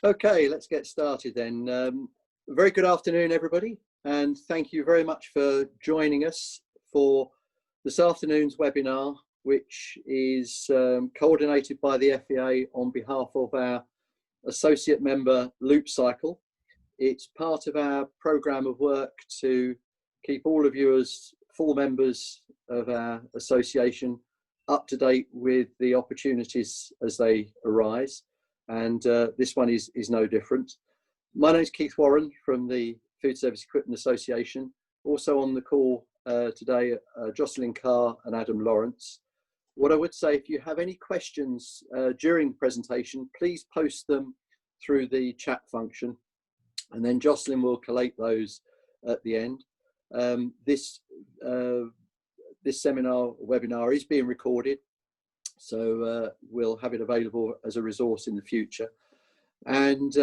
Okay, let's get started then. Very good afternoon, everybody, and thank you very much for joining us for this afternoon's webinar, which is coordinated by the FEA on behalf of our associate member Loopcycle. It's part of our programme of work to keep all of you as full members of our association up to date with the opportunities as they arise. And this one is no different. My name is Keith Warren from the Foodservice Equipment Association. Also on the call today, Jocelyn Carr and Adam Lawrence. What I would say, if you have any questions during the presentation, please post them through the chat function, and then Jocelyn will collate those at the end. This seminar, webinar is being recorded, so we'll have it available as a resource in the future. And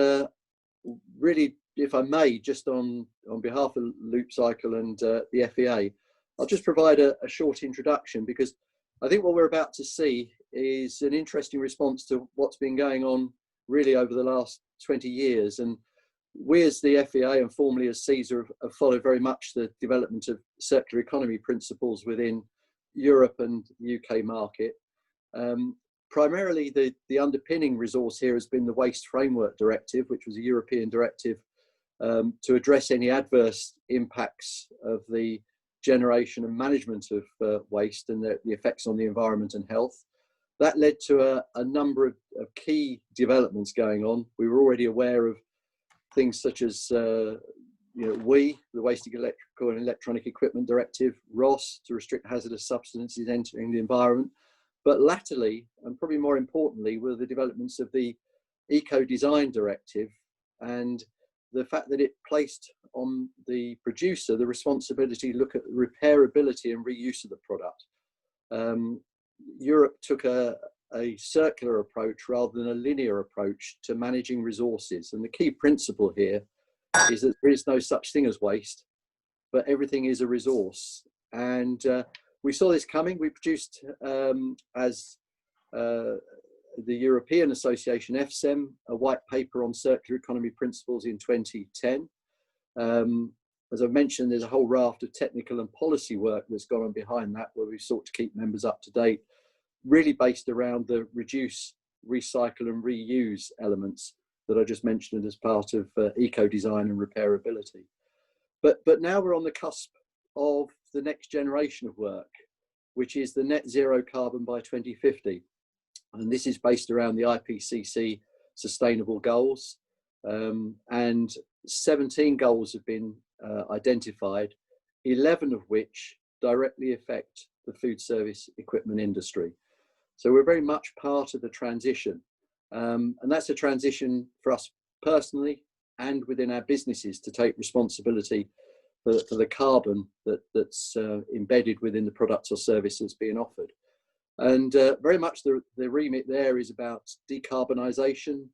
really, if I may, just on behalf of Loopcycle and the FEA, I'll just provide a short introduction, because I think what we're about to see is an interesting response to what's been going on really over the last 20 years. And we as the FEA and formerly as CESA have followed very much the development of circular economy principles within Europe and the UK market. Primarily the underpinning resource here has been the Waste Framework Directive, which was a European directive to address any adverse impacts of the generation and management of waste and the effects on the environment and health. That led to a number of key developments going on. We were already aware of things such as the Waste Electrical and Electronic Equipment Directive, ROS, to restrict hazardous substances entering the environment. But latterly, and probably more importantly, were the developments of the Eco-Design Directive, and the fact that it placed on the producer the responsibility to look at the repairability and reuse of the product. Europe took a circular approach rather than a linear approach to managing resources. And the key principle here is that there is no such thing as waste, but everything is a resource. And we saw this coming. We produced, as the European Association, FSEM, a white paper on circular economy principles in 2010. As I mentioned, there's a whole raft of technical and policy work that's gone on behind that, where we've sought to keep members up to date, really based around the reduce, recycle and reuse elements that I just mentioned as part of eco-design and repairability. But now we're on the cusp of the next generation of work, which is the net zero carbon by 2050. And this is based around the IPCC sustainable goals. And 17 goals have been identified, 11 of which directly affect the food service equipment industry. So we're very much part of the transition. And that's a transition for us personally and within our businesses to take responsibility for the carbon that's embedded within the products or services being offered. And very much the remit there is about decarbonisation,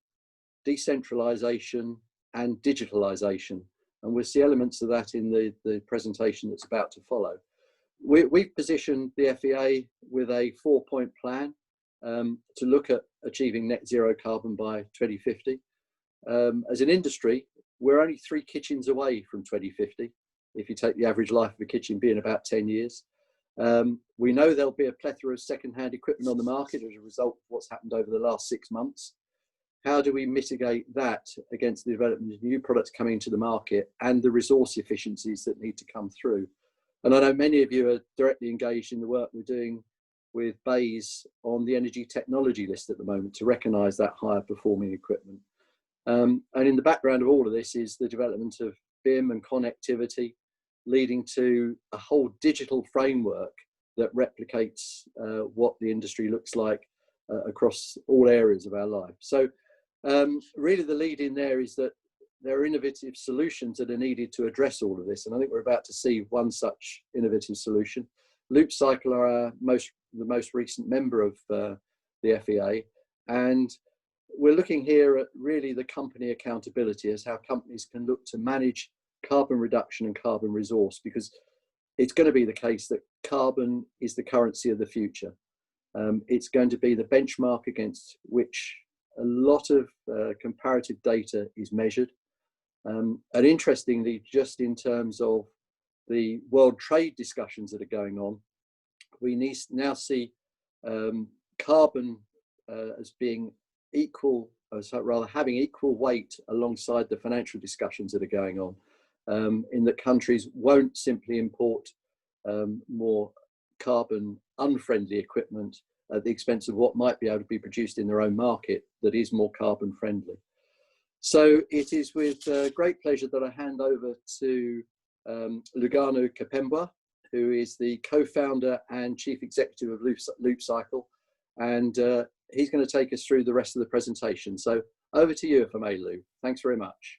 decentralisation and digitalisation. And we'll see elements of that in the presentation that's about to follow. We've positioned the FEA with a 4-point plan to look at achieving net zero carbon by 2050. As an industry, we're only 3 kitchens away from 2050, if you take the average life of a kitchen being about 10 years. We know there'll be a plethora of second-hand equipment on the market as a result of what's happened over the last 6 months. How do we mitigate that against the development of new products coming into the market and the resource efficiencies that need to come through? And I know many of you are directly engaged in the work we're doing with BEIS on the energy technology list at the moment to recognise that higher performing equipment. And in the background of all of this is the development of BIM and connectivity, leading to a whole digital framework that replicates what the industry looks like across all areas of our life. So really the lead in there is that there are innovative solutions that are needed to address all of this. And I think we're about to see one such innovative solution. Loopcycle are the most recent member of the FEA. And we're looking here at really the company accountability as how companies can look to manage carbon reduction and carbon resource, because it's going to be the case that carbon is the currency of the future. It's going to be the benchmark against which a lot of comparative data is measured. And interestingly, just in terms of the world trade discussions that are going on, we now see carbon as being equal, rather having equal weight alongside the financial discussions that are going on, in that countries won't simply import more carbon unfriendly equipment at the expense of what might be able to be produced in their own market that is more carbon friendly. So it is with great pleasure that I hand over to Lugano Kapembwa, who is the co-founder and chief executive of Loopcycle, and he's going to take us through the rest of the presentation. So over to you, if I may, Lou. Thanks very much.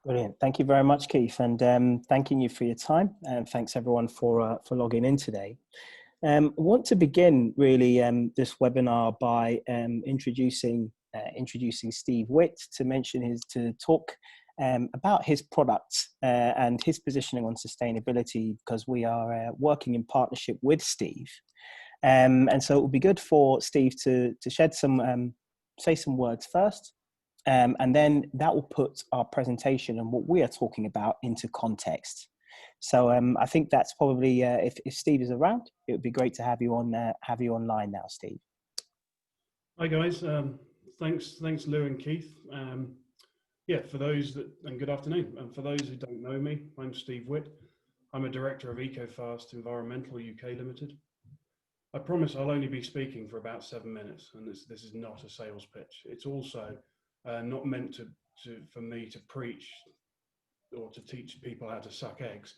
Brilliant. Thank you very much, Keith, and thanking you for your time, and thanks everyone for logging in today. I want to begin really this webinar by introducing Steve Witt to talk about his product and his positioning on sustainability, because we are working in partnership with Steve, and so it would be good for Steve to shed some say some words first. And then that will put our presentation and what we are talking about into context. So I think that's probably, if Steve is around, it would be great to have you online now, Steve. Hi guys, thanks Lou and Keith. Yeah, for those that, and good afternoon. And for those who don't know me, I'm Steve Witt. I'm a director of Ecofast Environmental UK Limited. I promise I'll only be speaking for about 7 minutes, and this is not a sales pitch. It's also not meant for me to preach or to teach people how to suck eggs.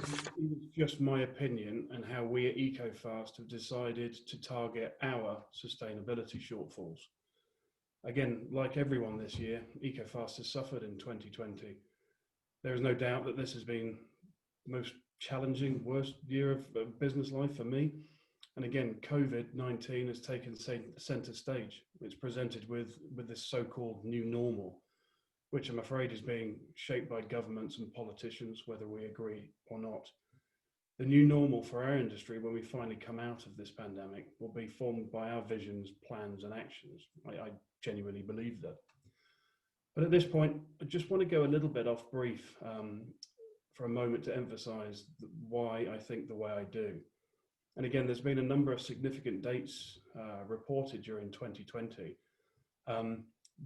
It's just my opinion and how we at Ecofast have decided to target our sustainability shortfalls. Again, like everyone this year, Ecofast has suffered in 2020. There is no doubt that this has been the most challenging, worst year of business life for me. And again, COVID-19 has taken center stage. It's presented with this so-called new normal, which I'm afraid is being shaped by governments and politicians, whether we agree or not. The new normal for our industry, when we finally come out of this pandemic, will be formed by our visions, plans, and actions. I genuinely believe that. But at this point, I just want to go a little bit off brief for a moment to emphasize why I think the way I do. And again, there's been a number of significant dates reported during 2020.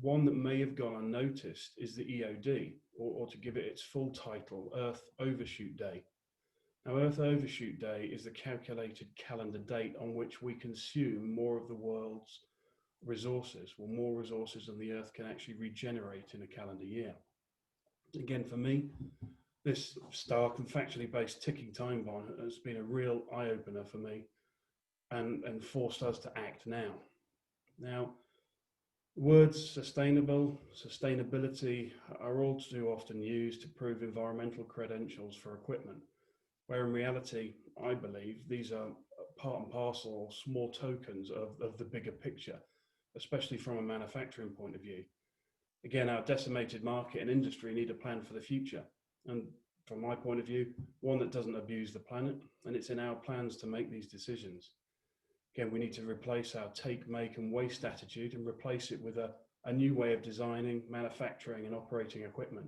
One that may have gone unnoticed is the EOD, or to give it its full title, Earth Overshoot Day. Now, Earth Overshoot Day is the calculated calendar date on which we consume more of the world's resources, or more resources than the Earth can actually regenerate in a calendar year. Again, for me, this stark and factually based ticking time bomb has been a real eye-opener for me and forced us to act now. Now, words sustainable, sustainability are all too often used to prove environmental credentials for equipment, where in reality, I believe these are part and parcel, small tokens of the bigger picture, especially from a manufacturing point of view. Again, our decimated market and industry need a plan for the future. And from my point of view, one that doesn't abuse the planet, and it's in our plans to make these decisions. Again, we need to replace our take, make, and waste attitude and replace it with a new way of designing, manufacturing, and operating equipment.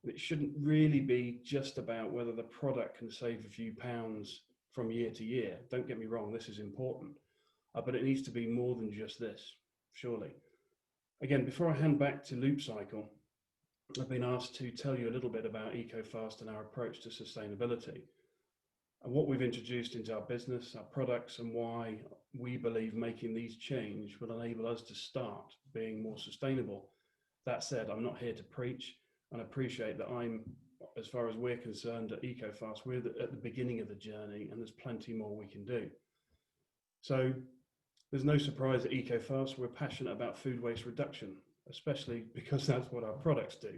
It shouldn't really be just about whether the product can save a few pounds from year to year. Don't get me wrong, this is important, but it needs to be more than just this, surely. Again, before I hand back to Loopcycle, I've been asked to tell you a little bit about Ecofast and our approach to sustainability and what we've introduced into our business, our products, and why we believe making these change will enable us to start being more sustainable. That said, I'm not here to preach, and appreciate that as far as we're concerned at Ecofast, we're at the beginning of the journey, and there's plenty more we can do. So there's no surprise at Ecofast, we're passionate about food waste reduction, especially because that's what our products do.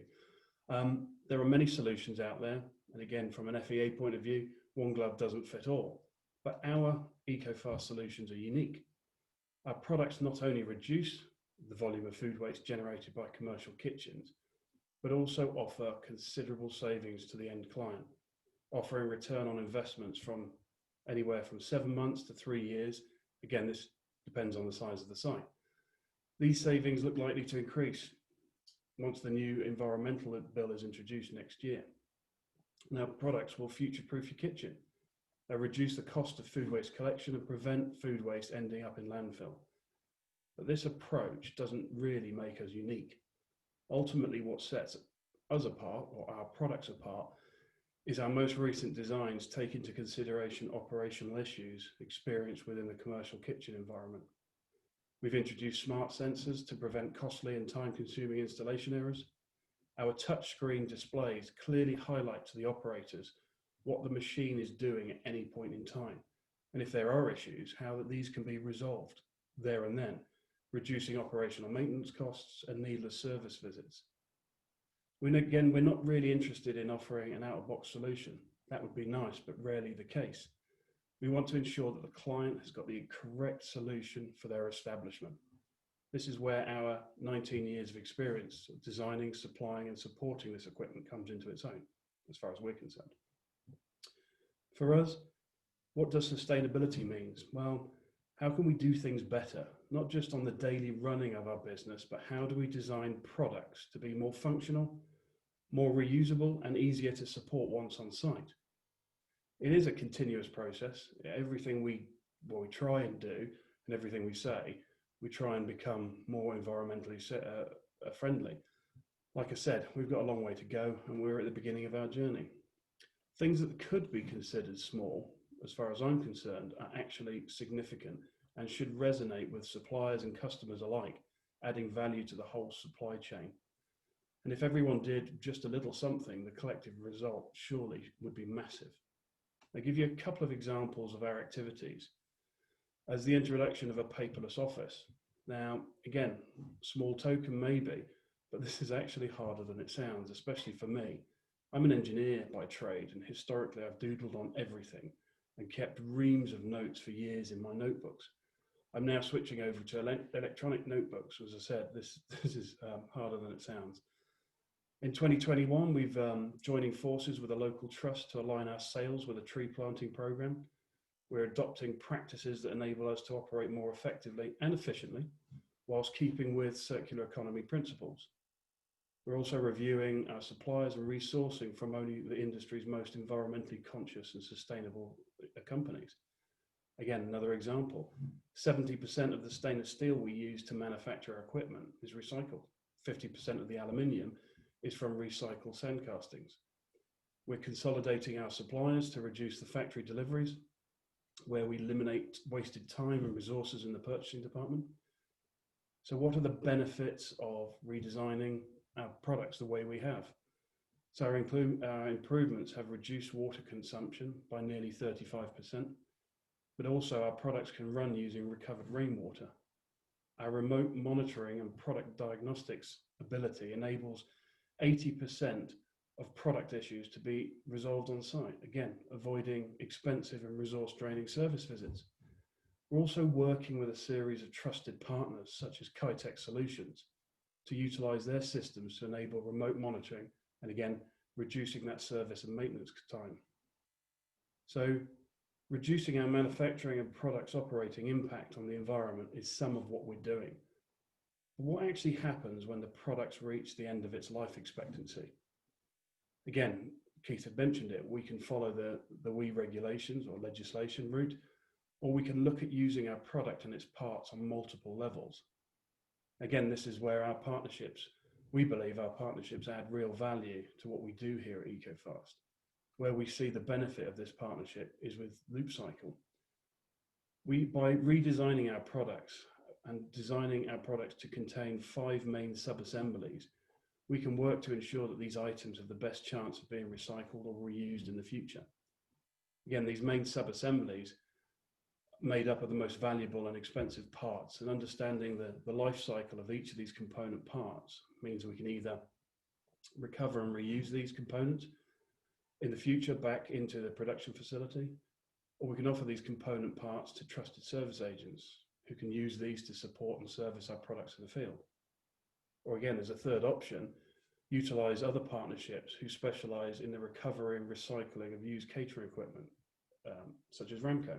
There are many solutions out there, and again, from an FEA point of view, one glove doesn't fit all, but our Ecofast solutions are unique. Our products not only reduce the volume of food waste generated by commercial kitchens, but also offer considerable savings to the end client, offering return on investments from anywhere from 7 months to 3 years. Again, this depends on the size of the site. These savings look likely to increase once the new environmental bill is introduced next year. Now, products will future-proof your kitchen. They'll reduce the cost of food waste collection and prevent food waste ending up in landfill. But this approach doesn't really make us unique. Ultimately, what sets us apart, or our products apart, is our most recent designs take into consideration operational issues experienced within the commercial kitchen environment. We've introduced smart sensors to prevent costly and time-consuming installation errors. Our touchscreen displays clearly highlight to the operators what the machine is doing at any point in time, and if there are issues, how these can be resolved there and then, reducing operational maintenance costs and needless service visits. Again, we're not really interested in offering an out-of-box solution. That would be nice, but rarely the case. We want to ensure that the client has got the correct solution for their establishment. This is where our 19 years of experience of designing, supplying, and supporting this equipment comes into its own, as far as we're concerned. For us, what does sustainability mean? Well, how can we do things better? Not just on the daily running of our business, but how do we design products to be more functional, more reusable, and easier to support once on site? It is a continuous process. Everything we try and do and everything we say, we try and become more environmentally friendly. Like I said, we've got a long way to go and we're at the beginning of our journey. Things that could be considered small, as far as I'm concerned, are actually significant and should resonate with suppliers and customers alike, adding value to the whole supply chain. And if everyone did just a little something, the collective result surely would be massive. I'll give you a couple of examples of our activities. As the introduction of a paperless office. Now, again, small token maybe, but this is actually harder than it sounds, especially for me. I'm an engineer by trade, and historically I've doodled on everything and kept reams of notes for years in my notebooks. I'm now switching over to electronic notebooks. As I said, this is harder than it sounds. In 2021, we've joining forces with a local trust to align our sales with a tree planting program. We're adopting practices that enable us to operate more effectively and efficiently, whilst keeping with circular economy principles. We're also reviewing our suppliers and resourcing from only the industry's most environmentally conscious and sustainable companies. Again, another example, 70% of the stainless steel we use to manufacture our equipment is recycled. 50% of the aluminium is from recycled sand castings. We're consolidating our suppliers to reduce the factory deliveries, where we eliminate wasted time and resources in the purchasing department. So what are the benefits of redesigning our products the way we have? So our improvements have reduced water consumption by nearly 35%, but also our products can run using recovered rainwater. Our remote monitoring and product diagnostics ability enables 80% of product issues to be resolved on site, again, avoiding expensive and resource draining service visits. We're also working with a series of trusted partners such as Kitech Solutions to utilize their systems to enable remote monitoring and again, reducing that service and maintenance time. So reducing our manufacturing and products operating impact on the environment is some of what we're doing. But what actually happens when the products reach the end of its life expectancy? Again, Keith had mentioned it, we can follow the WE regulations or legislation route, or we can look at using our product and its parts on multiple levels. Again, this is where our partnerships, we believe our partnerships add real value to what we do here at Ecofast. Where we see the benefit of this partnership is with Loopcycle. By redesigning our products and designing our products to contain 5 main sub-assemblies, we can work to ensure that these items have the best chance of being recycled or reused in the future. Again, these main sub-assemblies made up of the most valuable and expensive parts, and understanding the life cycle of each of these component parts means we can either recover and reuse these components in the future back into the production facility, or we can offer these component parts to trusted service agents who can use these to support and service our products in the field. Or again, as a third option, utilize other partnerships who specialize in the recovery and recycling of used catering equipment, such as Ramco.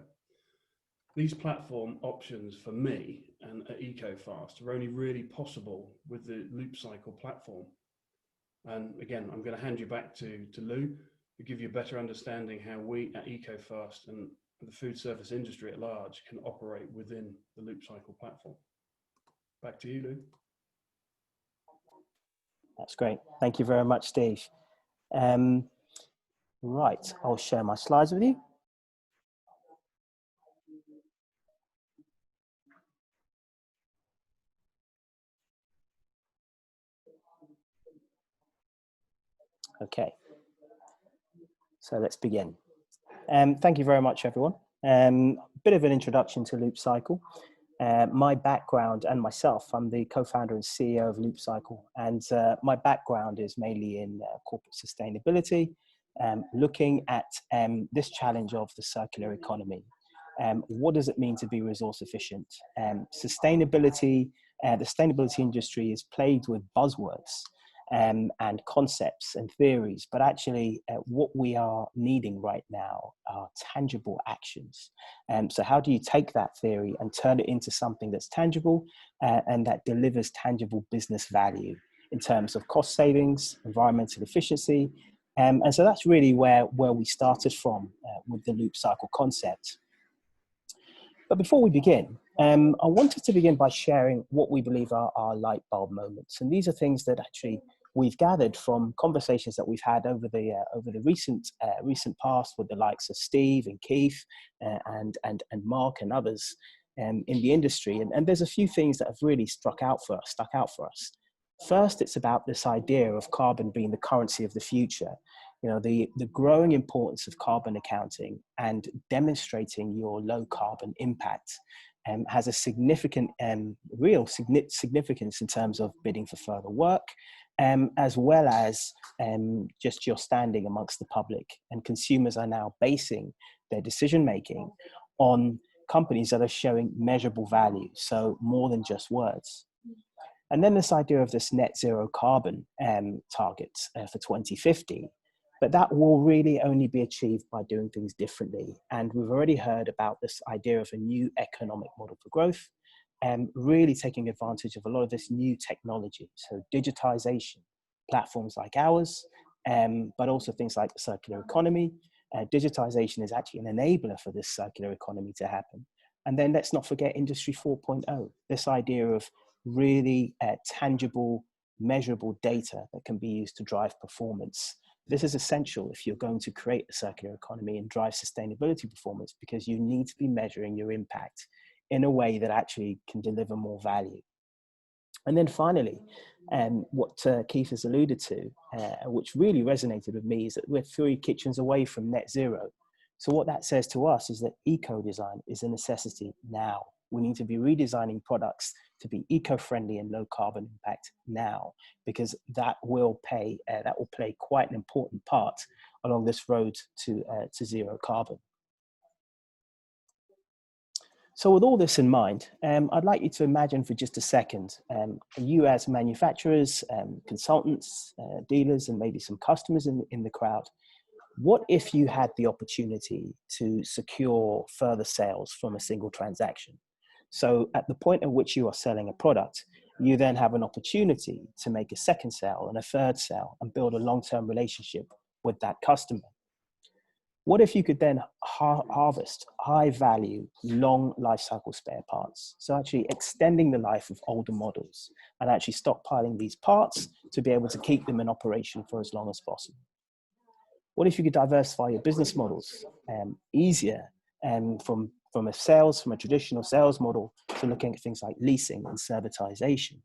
these platform options for me and at Ecofast are only really possible with the Loopcycle platform. And again, I'm going to hand you back to Lou to give you a better understanding how we at Ecofast and the food service industry at large can operate within the Loopcycle platform. Back to you, Lou. That's great. Thank you very much, Steve. Right, I'll share my slides with you. Okay, so let's begin. Thank you very much, everyone. Bit of an introduction to Loopcycle. My background and myself, I'm the co-founder and CEO of Loopcycle, and my background is mainly in corporate sustainability, looking at this challenge of the circular economy. What does it mean to be resource efficient? Sustainability, the sustainability industry is plagued with buzzwords and concepts and theories, but actually what we are needing right now are tangible actions. So how do you take that theory and turn it into something that's tangible and that delivers tangible business value in terms of cost savings, environmental efficiency? And so that's really where we started from with the Loopcycle concept. But before we begin, I wanted to begin by sharing what we believe are our light bulb moments. And these are things that actually we've gathered from conversations that we've had over the recent past with the likes of Steve and Keith and Mark and others in the industry. And there's a few things that have really stuck out for us. First, it's about this idea of carbon being the currency of the future. You know, the growing importance of carbon accounting and demonstrating your low carbon impact has a significant, real significance in terms of bidding for further work, as well as just your standing amongst the public. And consumers are now basing their decision making on companies that are showing measurable value, so more than just words. And then this idea of this net zero carbon target for 2050. But that will really only be achieved by doing things differently. And we've already heard about this idea of a new economic model for growth, and really taking advantage of a lot of this new technology. So digitization, platforms like ours, but also things like the circular economy. Digitization is actually an enabler for this circular economy to happen. And then let's not forget Industry 4.0, this idea of really tangible, measurable data that can be used to drive performance. This is essential if you're going to create a circular economy and drive sustainability performance, because you need to be measuring your impact in a way that actually can deliver more value. And then finally, what Keith has alluded to, which really resonated with me, is that we're 3 kitchens away from net zero. So what that says to us is that eco-design is a necessity now. We need to be redesigning products to be eco-friendly and low carbon impact now, because that will play quite an important part along this road to zero carbon. So with all this in mind, I'd like you to imagine for just a second, you as manufacturers, consultants, dealers, and maybe some customers in the crowd. What if you had the opportunity to secure further sales from a single transaction? So at the point at which you are selling a product, you then have an opportunity to make a second sale and a third sale and build a long-term relationship with that customer. What if you could then harvest high-value, long lifecycle spare parts? So actually extending the life of older models and actually stockpiling these parts to be able to keep them in operation for as long as possible. What if you could diversify your business models easier from a traditional sales model to looking at things like leasing and servitization?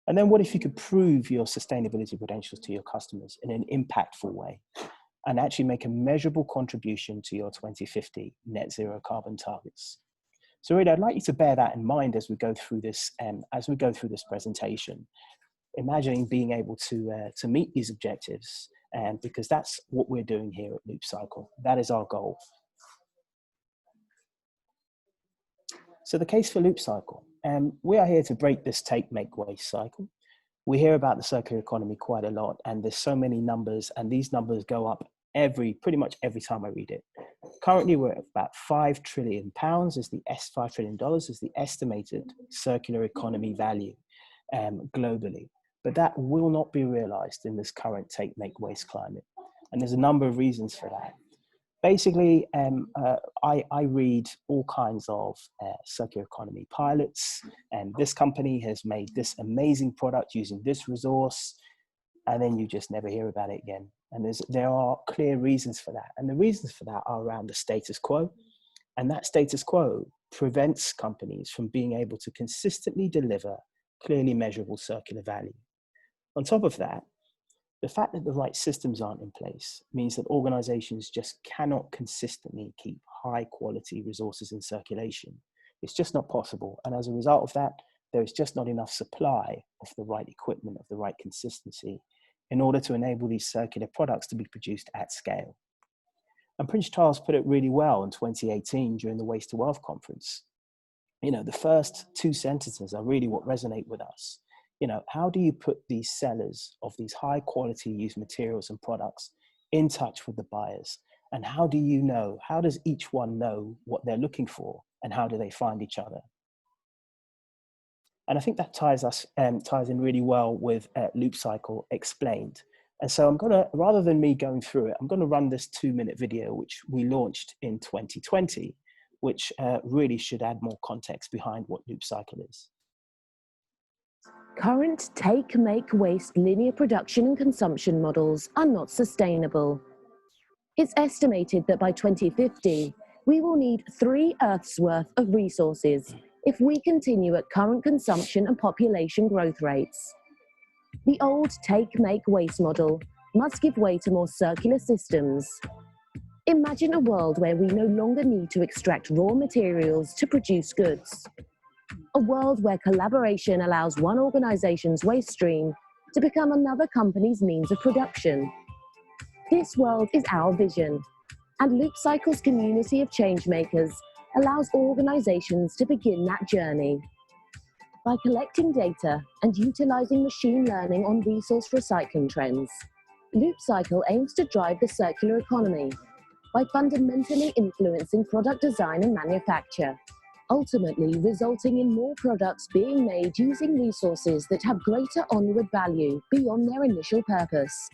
And then what if you could prove your sustainability credentials to your customers in an impactful way and actually make a measurable contribution to your 2050 net zero carbon targets? So really, I'd like you to bear that in mind as we go through this presentation, imagining being able to meet these objectives, because that's what we're doing here at Loopcycle. That is our goal. So the case for Loopcycle, we are here to break this take, make, waste cycle. We hear about the circular economy quite a lot, and there's so many numbers, and these numbers go up pretty much every time I read it. Currently, we're at about £5 trillion is $5 trillion is the estimated circular economy value globally. But that will not be realized in this current take, make, waste climate. And there's a number of reasons for that. Basically, I read all kinds of circular economy pilots, and this company has made this amazing product using this resource, and then you just never hear about it again. And there are clear reasons for that. And the reasons for that are around the status quo. And that status quo prevents companies from being able to consistently deliver clearly measurable circular value. On top of that, the fact that the right systems aren't in place means that organizations just cannot consistently keep high quality resources in circulation. It's just not possible. And as a result of that, there is just not enough supply of the right equipment, of the right consistency, in order to enable these circular products to be produced at scale. And Prince Charles put it really well in 2018 during the Waste to Wealth conference. You know, the first two sentences are really what resonate with us. You know, how do you put these sellers of these high quality used materials and products in touch with the buyers? And how does each one know what they're looking for, and how do they find each other? And I think that ties in really well with Loopcycle explained. And so I'm gonna, rather than me going through it, I'm gonna run this 2-minute video, which we launched in 2020, which really should add more context behind what Loopcycle is. Current take, make, waste linear production and consumption models are not sustainable. It's estimated that by 2050, we will need 3 Earths worth of resources if we continue at current consumption and population growth rates. The old take, make, waste model must give way to more circular systems. Imagine a world where we no longer need to extract raw materials to produce goods. A world where collaboration allows one organization's waste stream to become another company's means of production. This world is our vision, and Loopcycle's community of changemakers allows organizations to begin that journey. By collecting data and utilizing machine learning on resource recycling trends, Loopcycle aims to drive the circular economy by fundamentally influencing product design and manufacture, ultimately resulting in more products being made using resources that have greater onward value beyond their initial purpose.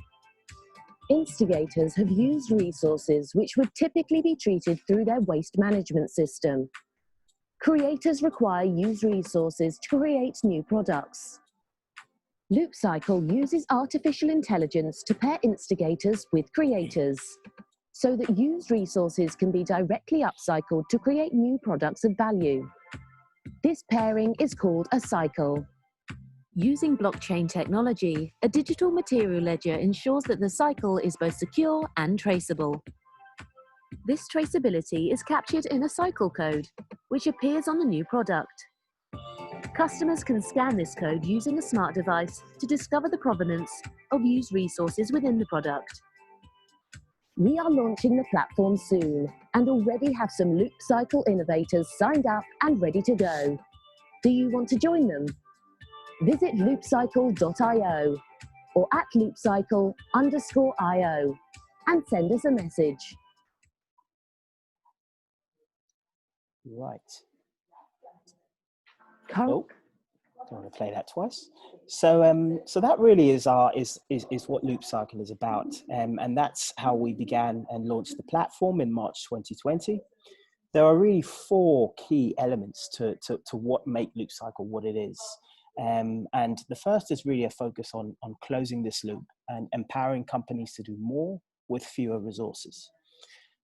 Instigators have used resources which would typically be treated through their waste management system. Creators require used resources to create new products. Loopcycle uses artificial intelligence to pair instigators with creators, so that used resources can be directly upcycled to create new products of value. This pairing is called a cycle. Using blockchain technology, a digital material ledger ensures that the cycle is both secure and traceable. This traceability is captured in a cycle code, which appears on the new product. Customers can scan this code using a smart device to discover the provenance of used resources within the product. We are launching the platform soon and already have some Loopcycle innovators signed up and ready to go. Do you want to join them? Visit loopcycle.io or at loopcycle_io and send us a message. Right. Oh, don't want to play that twice. So, so that really is what Loopcycle is about, and that's how we began and launched the platform in March 2020. There are really 4 key elements to what make Loopcycle what it is. And the first is really a focus on closing this loop and empowering companies to do more with fewer resources.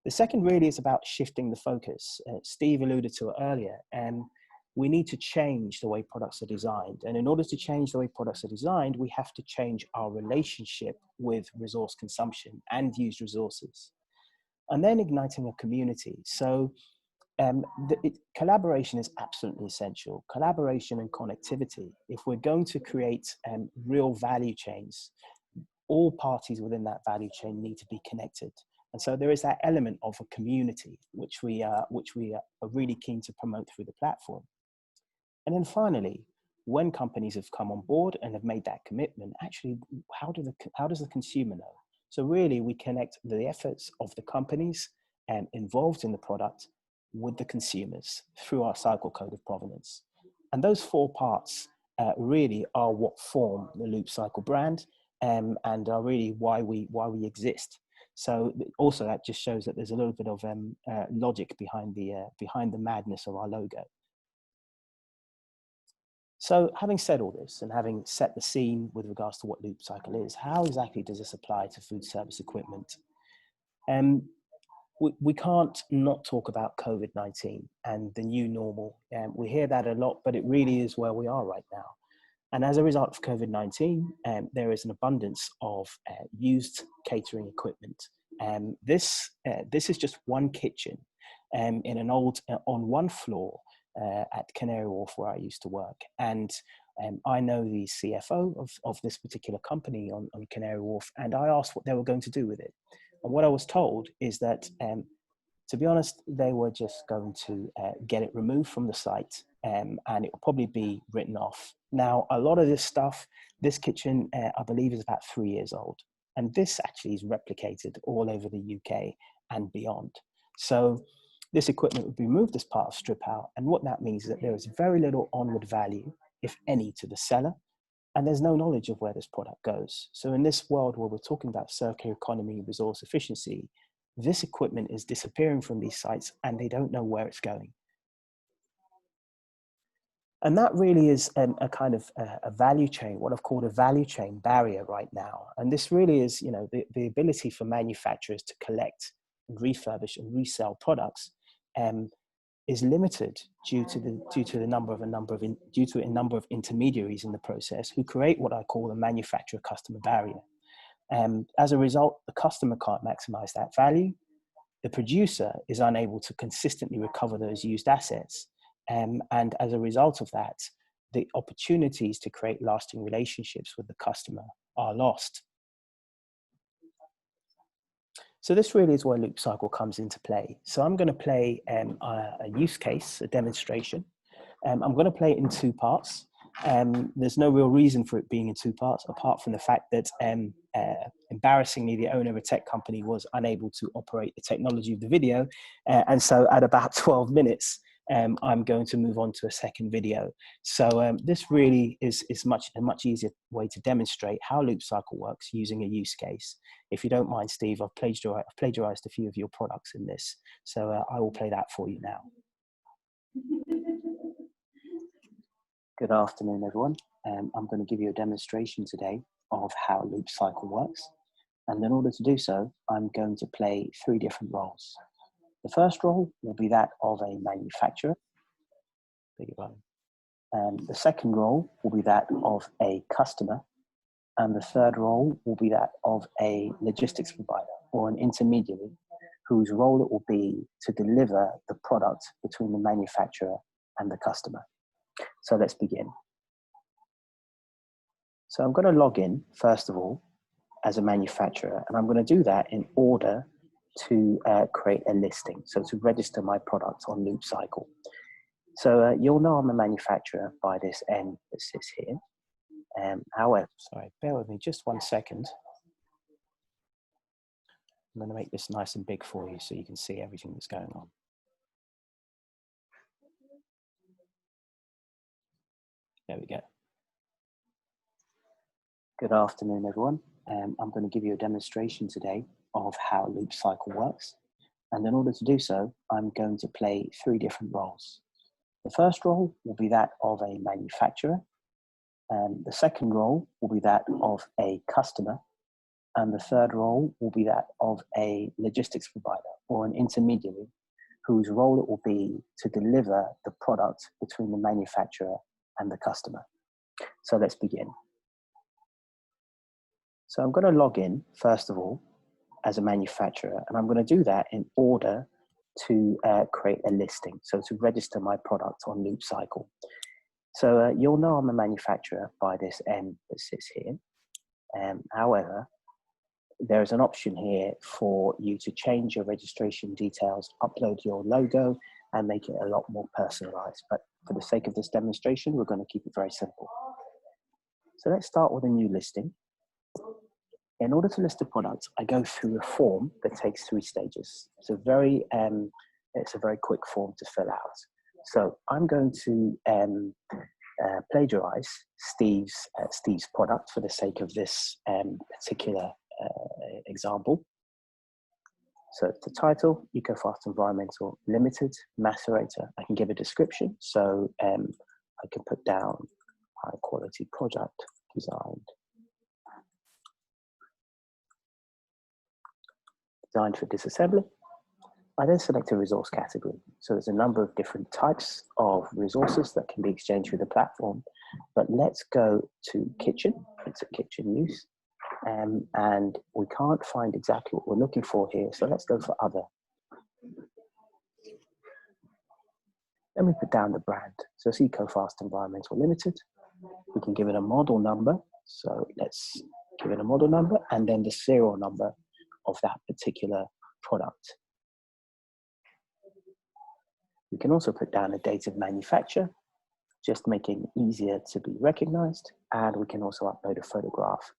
The second really is about shifting the focus. Steve alluded to it earlier, and we need to change the way products are designed. And in order to change the way products are designed, we have to change our relationship with resource consumption and used resources. And then igniting a community. So collaboration is absolutely essential. Collaboration and connectivity. If we're going to create real value chains, all parties within that value chain need to be connected. And so there is that element of a community, which we are really keen to promote through the platform. And then finally, when companies have come on board and have made that commitment, actually, how does the consumer know? So really, we connect the efforts of the companies involved in the product with the consumers through our cycle code of provenance. And those four parts really are what form the Loopcycle brand and are really why we exist. So also that just shows that there's a little bit of logic behind the madness of our logo. So having said all this and having set the scene with regards to what Loopcycle is, how exactly does this apply to food service equipment? We can't not talk about COVID-19 and the new normal. We hear that a lot, but it really is where we are right now. And as a result of COVID-19, there is an abundance of used catering equipment. This is just one kitchen in an old, on one floor at Canary Wharf where I used to work. And I know the CFO of this particular company on Canary Wharf, and I asked what they were going to do with it. And what I was told is that, to be honest, they were just going to get it removed from the site and it will probably be written off. Now, a lot of this stuff, this kitchen, I believe is about 3 years old. And this actually is replicated all over the UK and beyond. So this equipment would be moved as part of strip out. And what that means is that there is very little onward value, if any, to the seller. And there's no knowledge of where this product goes. So in this world where we're talking about circular economy, resource efficiency, this equipment is disappearing from these sites and they don't know where it's going. And that really is a kind of a value chain, what I've called a value chain barrier right now. And this really is, you know, the ability for manufacturers to collect and refurbish and resell products is limited due to a number of intermediaries in the process who create what I call a manufacturer customer barrier. As a result, the customer can't maximize that value. The producer is unable to consistently recover those used assets. And as a result of that, the opportunities to create lasting relationships with the customer are lost. So this really is where Loopcycle comes into play. So I'm going to play a use case, a demonstration. I'm going to play it in two parts. There's no real reason for it being in two parts, apart from the fact that embarrassingly, the owner of a tech company was unable to operate the technology of the video. And so at about 12 minutes, I'm going to move on to a second video. So this really is a much easier way to demonstrate how Loopcycle works using a use case. If you don't mind, Steve, I've plagiarized a few of your products in this. So I will play that for you now. Good afternoon, everyone. I'm going to give you a demonstration today of how Loopcycle works. And in order to do so, I'm going to play 3 different roles. The first role will be that of a manufacturer. The second role will be that of a customer. And the third role will be that of a logistics provider or an intermediary whose role it will be to deliver the product between the manufacturer and the customer. So let's begin. So I'm going to log in, first of all, as a manufacturer, and I'm going to do that in order to create a listing, so to register my product on Loopcycle. So you'll know I'm a manufacturer by this N that sits here. However, sorry, bear with me just 1 second. I'm going to make this nice and big for you so you can see everything that's going on. There we go. Good afternoon, everyone. I'm going to give you a demonstration today of how Loopcycle works. And in order to do so, I'm going to play 3 different roles. The first role will be that of a manufacturer. The second role will be that of a customer. And the third role will be that of a logistics provider or an intermediary whose role it will be to deliver the product between the manufacturer and the customer. So let's begin. So I'm going to log in, first of all, as a manufacturer, and I'm going to do that in order to create a listing, so to register my product on Loopcycle. So you'll know I'm a manufacturer by this M that sits here. However, there is an option here for you to change your registration details, upload your logo, and make it a lot more personalized. But for the sake of this demonstration, we're going to keep it very simple. So let's start with a new listing. In order to list a product, I go through a form that takes 3 stages. It's a very quick form to fill out. So I'm going to plagiarize Steve's product for the sake of this particular example. So the title, Ecofast Environmental Limited, macerator. I can give a description. So I can put down high quality product designed for disassembly. I then select a resource category. So there's a number of different types of resources that can be exchanged through the platform. But let's go to kitchen. It's a kitchen use. And we can't find exactly what we're looking for here. So let's go for other. Then we put down the brand. So it's Ecofast Environmental Limited. We can give it a model number. So let's give it a model number and then the serial number of that particular product. We can also put down a date of manufacture, just making it easier to be recognized. And we can also upload a photograph.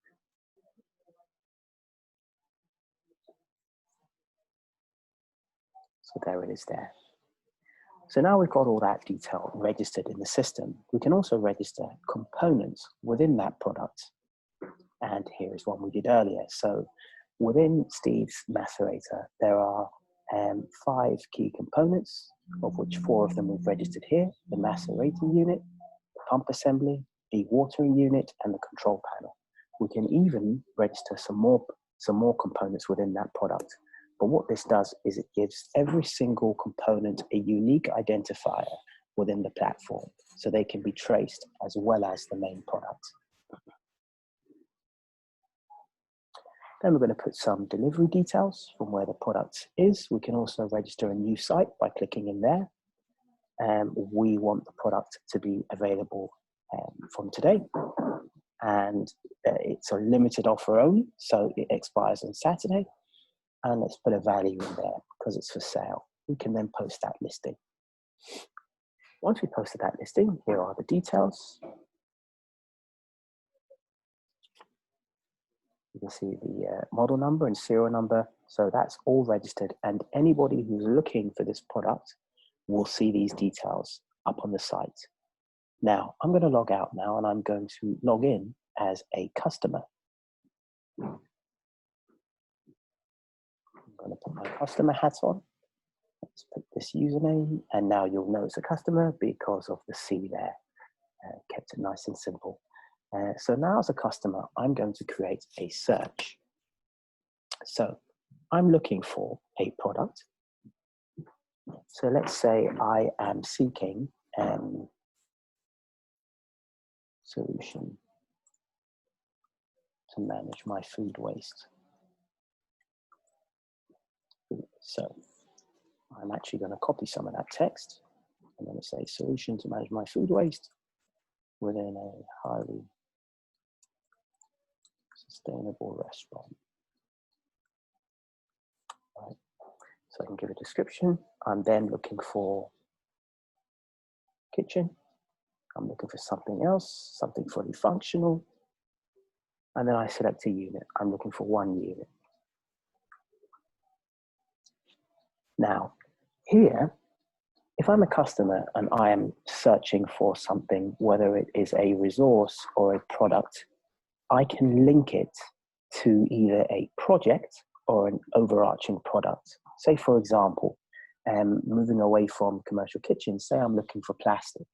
So there it is there. So now we've got all that detail registered in the system. We can also register components within that product. And here is one we did earlier. So within Steve's macerator, there are 5 key components, of which 4 of them we've registered here: the macerator unit, the pump assembly, the watering unit, and the control panel. We can even register some more components within that product. But what this does is it gives every single component a unique identifier within the platform, so they can be traced as well as the main product. Then we're going to put some delivery details from where the product is. We can also register a new site by clicking in there. We want the product to be available from today. And it's a limited offer only, so it expires on Saturday. And let's put a value in there because it's for sale. We can then post that listing. Once we posted that listing, here are the details. You can see the model number and serial number. So that's all registered. And anybody who's looking for this product will see these details up on the site. Now, I'm going to log out now and I'm going to log in as a customer. I'm going to put my customer hat on. Let's put this username, and now you'll know it's a customer because of the C there. Kept it nice and simple. So now as a customer, I'm going to create a search. So I'm looking for a product. So let's say I am seeking solution to manage my food waste. So I'm actually going to copy some of that text. I'm going to say solution to manage my food waste within a highly sustainable restaurant. Right. So I can give a description. I'm then looking for kitchen. I'm looking for something else, something fully functional. And then I select a unit. I'm looking for 1 unit. Now, here, if I'm a customer and I am searching for something, whether it is a resource or a product, I can link it to either a project or an overarching product. Say, for example, moving away from commercial kitchens, say I'm looking for plastic.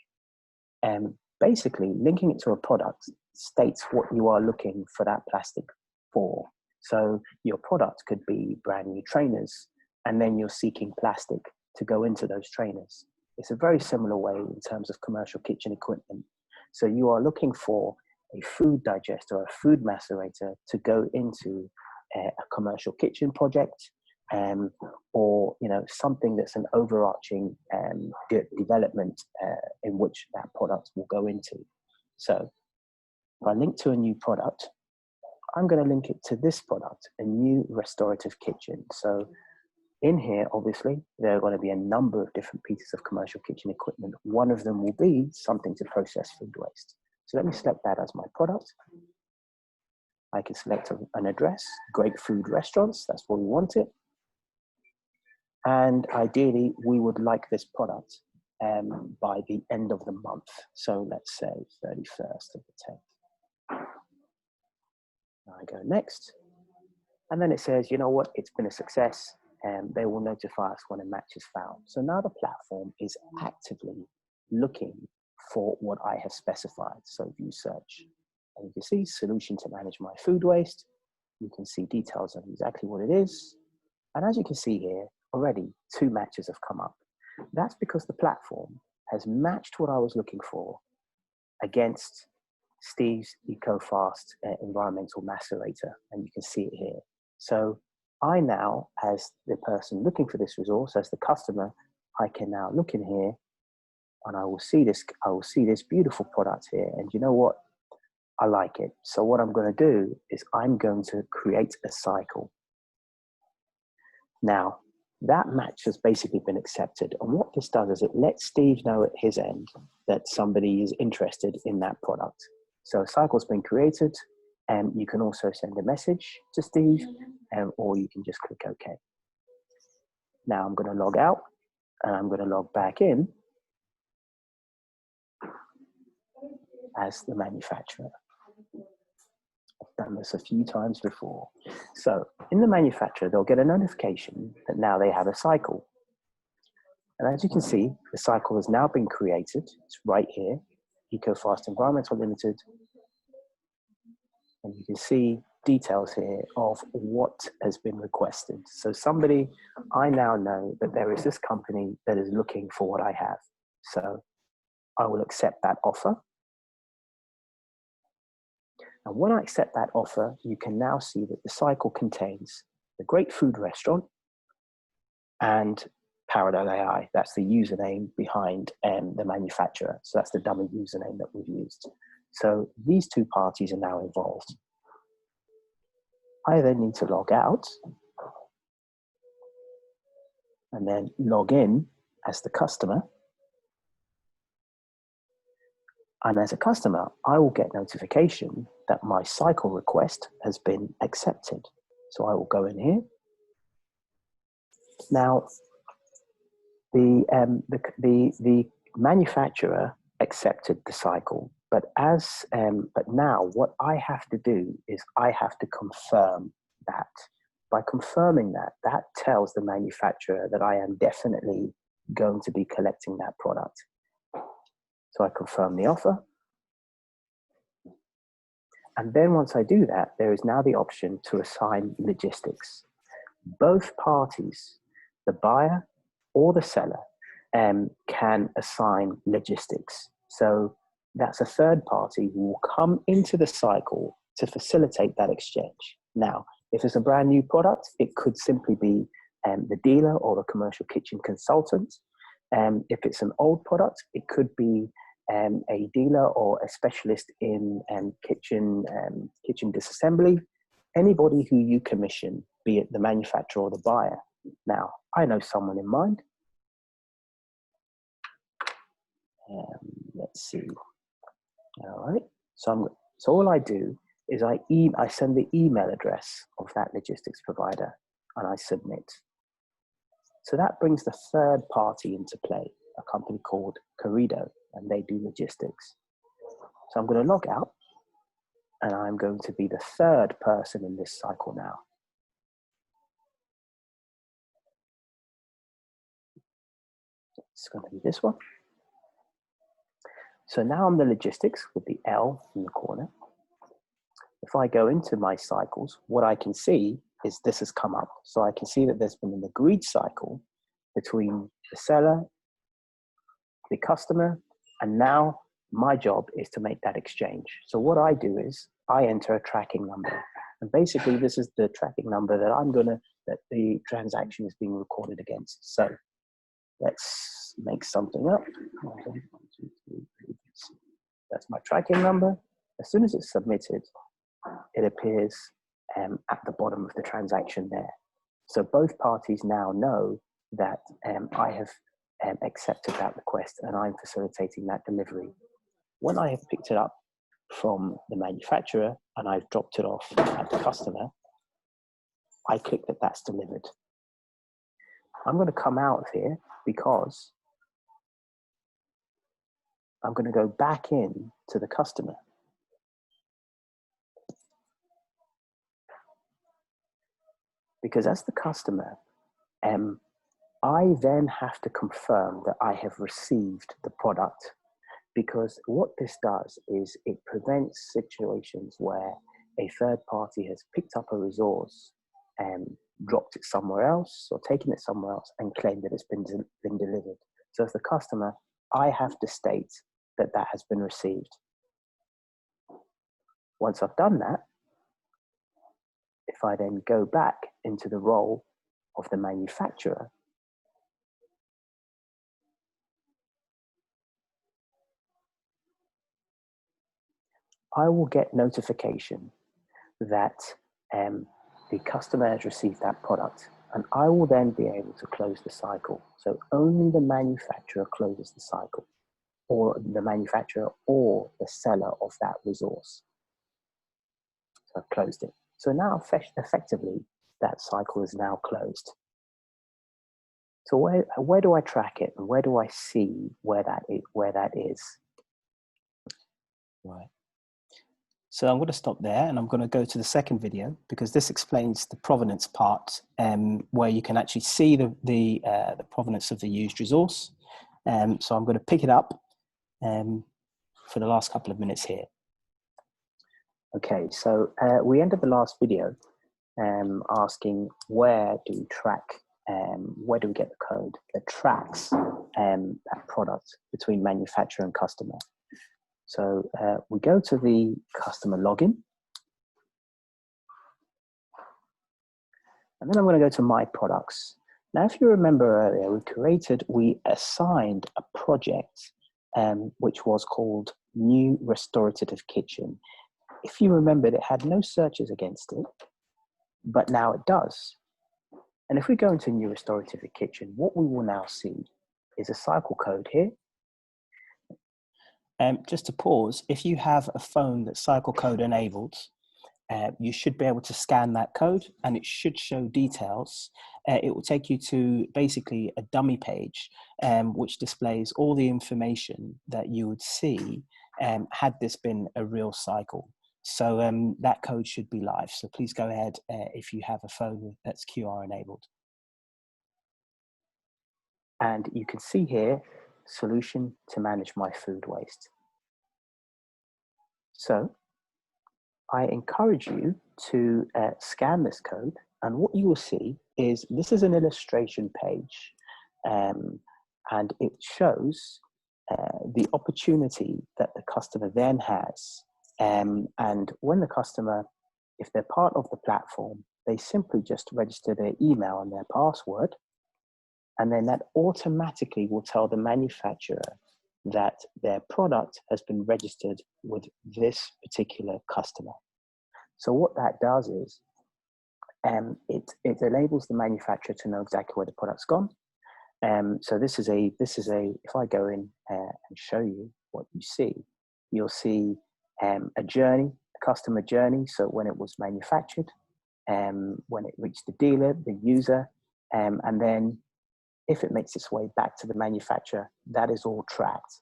Basically, linking it to a product states what you are looking for that plastic for. So your product could be brand new trainers, and then you're seeking plastic to go into those trainers. It's a very similar way in terms of commercial kitchen equipment. So you are looking for a food digester or a food macerator to go into a commercial kitchen project, or something that's an overarching development in which that product will go into. So if I link to a new product, I'm going to link it to this product, a new restorative kitchen. So in here, obviously, there are going to be a number of different pieces of commercial kitchen equipment. One of them will be something to process food waste. So let me select that as my product. I can select an address, Great Food Restaurants, that's where we want it. And ideally, we would like this product by the end of the month. So let's say 31st of the 10th. I go next. And then it says, you know what, it's been a success, and they will notify us when a match is found. So now the platform is actively looking for what I have specified. So view search. And you can see solution to manage my food waste. You can see details of exactly what it is. And as you can see here, already 2 matches have come up. That's because the platform has matched what I was looking for against Steve's Ecofast Environmental Macerator. And you can see it here. So I now, as the person looking for this resource, as the customer, I can now look in here and I will see this beautiful product here. And you know what? I like it. So what I'm going to do is I'm going to create a cycle. Now, that match has basically been accepted. And what this does is it lets Steve know at his end that somebody is interested in that product. So a cycle's been created, and you can also send a message to Steve, or you can just click OK. Now I'm going to log out, and I'm going to log back in as the manufacturer. I've done this a few times before. So in the manufacturer, they'll get a notification that now they have a cycle. And as you can see, the cycle has now been created. It's right here, Ecofast Environmental Limited. And you can see details here of what has been requested. So I now know that there is this company that is looking for what I have. So I will accept that offer. And when I accept that offer, you can now see that the cycle contains the Great Food Restaurant and Parallel AI. That's the username behind the manufacturer. So that's the dummy username that we've used. So these 2 parties are now involved. I then need to log out and then log in as the customer. And as a customer, I will get notification that my cycle request has been accepted. So I will go in here. Now, the manufacturer accepted the cycle, but now what I have to do is I have to confirm that. By confirming that, that tells the manufacturer that I am definitely going to be collecting that product. So I confirm the offer. And then once I do that, there is now the option to assign logistics. Both parties, the buyer or the seller, can assign logistics. So that's a third party who will come into the cycle to facilitate that exchange. Now, if it's a brand new product, it could simply be the dealer or the commercial kitchen consultant. If it's an old product, it could be a dealer or a specialist in kitchen disassembly. Anybody who you commission, be it the manufacturer or the buyer. Now, I know someone in mind. Let's see. All right. So all I do is I send the email address of that logistics provider and I submit. So that brings the third party into play, a company called Corrido, and they do logistics. So I'm going to log out and I'm going to be the third person in this cycle now. It's going to be this one. So now I'm the logistics with the L in the corner. If I go into my cycles, what I can see is this has come up. So I can see that there's been an agreed cycle between the seller, the customer, and now my job is to make that exchange. So what I do is I enter a tracking number. And basically this is the tracking number that the transaction is being recorded against. So let's make something up. 1, 2, 3, 4. That's my tracking number. As soon as it's submitted, it appears at the bottom of the transaction there. So both parties now know that I have accepted that request and I'm facilitating that delivery. When I have picked it up from the manufacturer and I've dropped it off at the customer, I click that that's delivered. I'm going to come out of here because I'm going to go back in to the customer. Because as the customer, I then have to confirm that I have received the product, because what this does is it prevents situations where a third party has picked up a resource and dropped it somewhere else or taken it somewhere else and claimed that it's been delivered. So as the customer, I have to state that that has been received. Once I've done that, if I then go back into the role of the manufacturer, I will get notification that the customer has received that product, and I will then be able to close the cycle. So only the manufacturer closes the cycle, or the manufacturer or the seller of that resource. So I've closed it. So now effectively that cycle is now closed. So where do I track it, and where do I see where that is? Right. So I'm going to stop there and I'm going to go to the second video, because this explains the provenance part, where you can actually see the provenance of the used resource. So I'm going to pick it up for the last couple of minutes here. Okay, so we ended the last video asking where do we track, where do we get the code that tracks that product between manufacturer and customer. So we go to the customer login. And then I'm going to go to My Products. Now, if you remember earlier, we assigned a project which was called New Restorative Kitchen. If you remembered, it had no searches against it, but now it does. And if we go into New Restorative Kitchen, what we will now see is a cycle code here. Just to pause, if you have a phone that's cycle code enabled, you should be able to scan that code and it should show details. It will take you to basically a dummy page, which displays all the information that you would see had this been a real cycle. So that code should be live. So please go ahead if you have a phone that's QR enabled. And you can see here, solution to manage my food waste. So I encourage you to scan this code, and what you will see is this is an illustration page, and it shows the opportunity that the customer then has. And when the customer, if they're part of the platform, they simply just register their email and their password, and then that automatically will tell the manufacturer that their product has been registered with this particular customer. So what that does is it enables the manufacturer to know exactly where the product's gone. So this is a, if I go in and show you what you see, you'll see a journey, a customer journey. So when it was manufactured, when it reached the dealer, the user, and then if it makes its way back to the manufacturer, that is all tracked.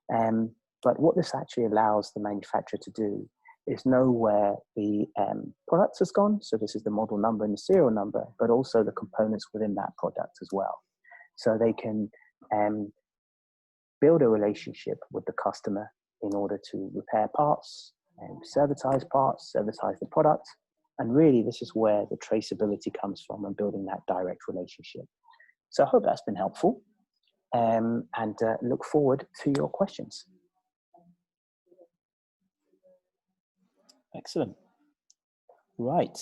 But what this actually allows the manufacturer to do is know where the product has gone. So this is the model number and the serial number, but also the components within that product as well. So they can build a relationship with the customer in order to repair parts, servitize parts, servitize the product. And really, this is where the traceability comes from and building that direct relationship. So I hope that's been helpful, and look forward to your questions. Excellent. Right.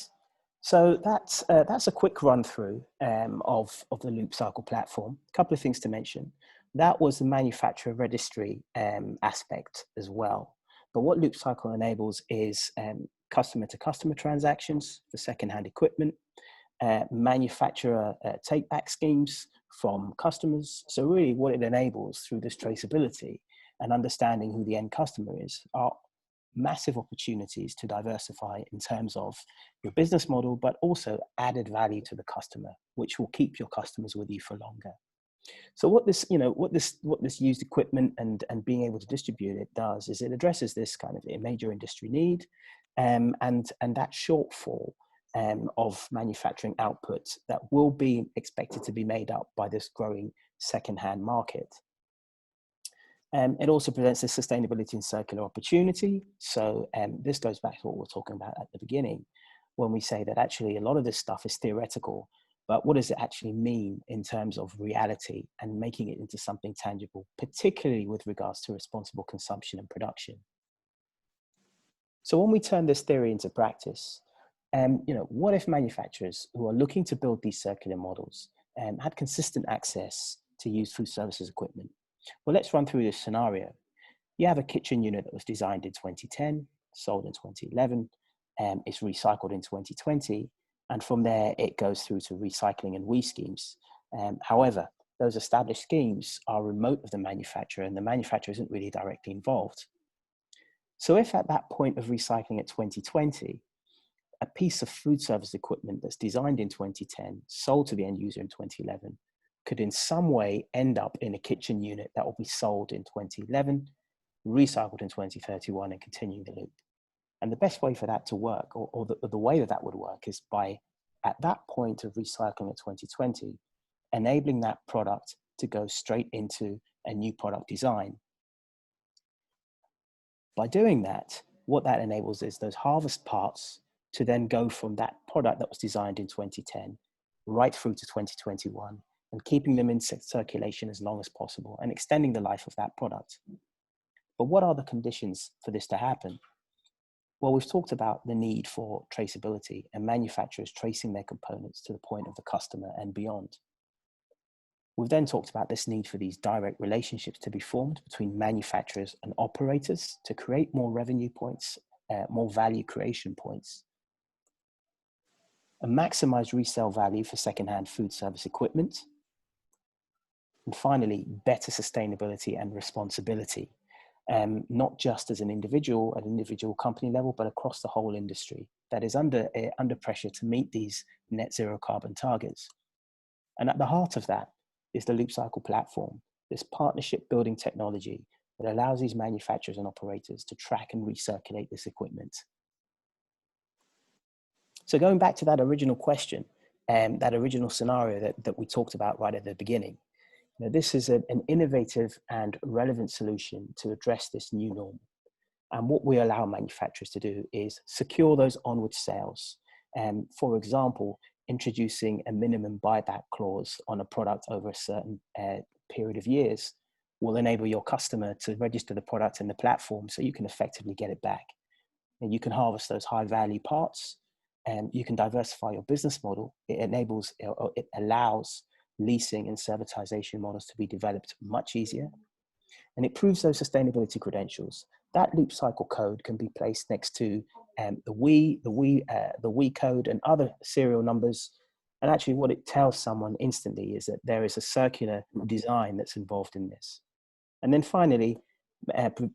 So that's a quick run through of the Loopcycle platform. A couple of things to mention. That was the manufacturer registry aspect as well. But what Loopcycle enables is customer-to-customer transactions for second-hand equipment, manufacturer take-back schemes from customers. So really what it enables through this traceability and understanding who the end customer is are massive opportunities to diversify in terms of your business model, but also added value to the customer, which will keep your customers with you for longer. So what this used equipment and being able to distribute it does is it addresses this kind of a major industry need, and that shortfall of manufacturing output that will be expected to be made up by this growing second-hand market. It also presents a sustainability and circular opportunity. So this goes back to what we were talking about at the beginning, when we say that actually a lot of this stuff is theoretical, but what does it actually mean in terms of reality and making it into something tangible, particularly with regards to responsible consumption and production. So when we turn this theory into practice, what if manufacturers who are looking to build these circular models had consistent access to used food services equipment? Well, let's run through this scenario. You have a kitchen unit that was designed in 2010, sold in 2011, it's recycled in 2020, and from there it goes through to recycling and WE schemes. However, those established schemes are remote of the manufacturer, and the manufacturer isn't really directly involved. So if at that point of recycling at 2020, a piece of food service equipment that's designed in 2010, sold to the end user in 2011, could in some way end up in a kitchen unit that will be sold in 2011, recycled in 2031, and continuing the loop. And the best way for that to work, or the way that would work, is by, at that point of recycling at 2020, enabling that product to go straight into a new product design. By doing that, what that enables is those harvest parts to then go from that product that was designed in 2010 right through to 2021, and keeping them in circulation as long as possible and extending the life of that product. But what are the conditions for this to happen? Well, we've talked about the need for traceability and manufacturers tracing their components to the point of the customer and beyond. We've then talked about this need for these direct relationships to be formed between manufacturers and operators to create more revenue points, more value creation points, and maximize resale value for secondhand food service equipment. And finally, better sustainability and responsibility, not just as an individual at an individual company level, but across the whole industry that is under pressure to meet these net zero carbon targets. And at the heart of that is the Loopcycle platform, this partnership building technology that allows these manufacturers and operators to track and recirculate this equipment. So going back to that original question, that original scenario that we talked about right at the beginning, this is an innovative and relevant solution to address this new norm. And what we allow manufacturers to do is secure those onward sales. For example, introducing a minimum buyback clause on a product over a certain period of years will enable your customer to register the product in the platform so you can effectively get it back. And you can harvest those high value parts, and you can diversify your business model. It allows leasing and servitization models to be developed much easier. And it proves those sustainability credentials. That Loopcycle code can be placed next to the WE code and other serial numbers. And actually what it tells someone instantly is that there is a circular design that's involved in this. And then finally,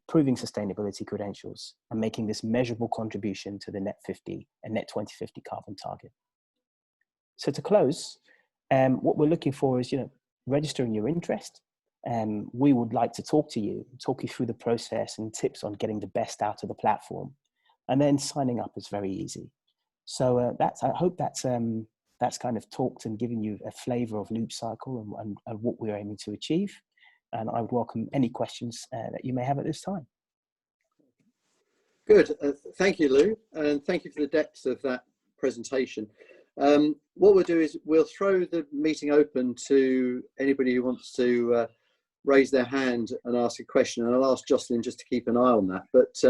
proving sustainability credentials and making this measurable contribution to the net 2050 carbon target. So to close, what we're looking for is, registering your interest. We would like to talk you through the process and tips on getting the best out of the platform. And then signing up is very easy. So I hope that's kind of talked and given you a flavor of Loopcycle and what we're aiming to achieve. And I would welcome any questions that you may have at this time. Good. Thank you, Lou. And thank you for the depth of that presentation. What we'll do is we'll throw the meeting open to anybody who wants to raise their hand and ask a question. And I'll ask Jocelyn just to keep an eye on that. But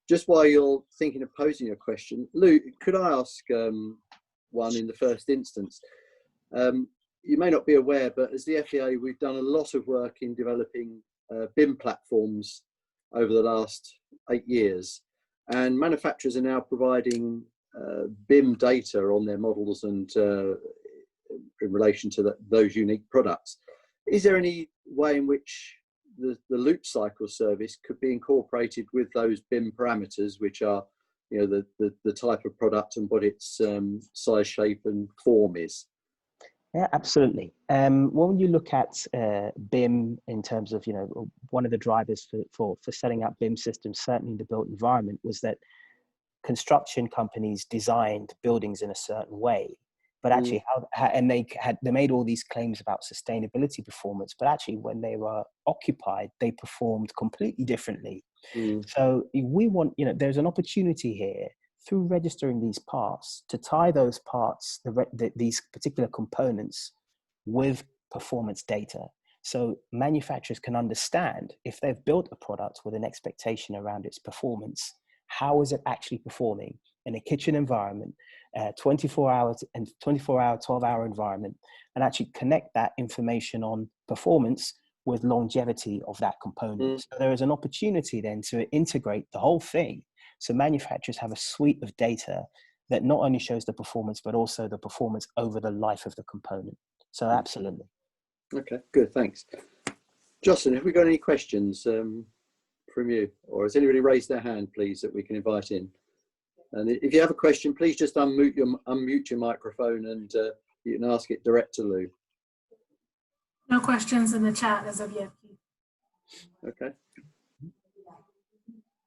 just while you're thinking of posing a question, Lou, could I ask one in the first instance? You may not be aware, but as the FEA, we've done a lot of work in developing BIM platforms over the last 8 years. And manufacturers are now providing BIM data on their models and in relation to those unique products. Is there any way in which the Loopcycle service could be incorporated with those BIM parameters, which are, you know, the type of product and what its size, shape, and form is. Yeah, absolutely. When you look at BIM in terms of, you know, one of the drivers for setting up BIM systems, certainly in the built environment, was that construction companies designed buildings in a certain way, but actually they made all these claims about sustainability performance, but actually when they were occupied, they performed completely differently. So we want, you know, there's an opportunity here through registering these parts to tie those parts, these particular components, with performance data. So manufacturers can understand if they've built a product with an expectation around its performance, how is it actually performing in a kitchen environment, 24 hours and 24-hour, 12-hour environment, and actually connect that information on performance with longevity of that component. So there is an opportunity then to integrate the whole thing. So manufacturers have a suite of data that not only shows the performance, but also the performance over the life of the component. So absolutely. Okay, good, thanks. Jocelyn, have we got any questions from you? Or has anybody raised their hand, please, that we can invite in? And if you have a question, please just unmute your microphone and you can ask it direct to Lou. No questions in the chat as of yet. Okay.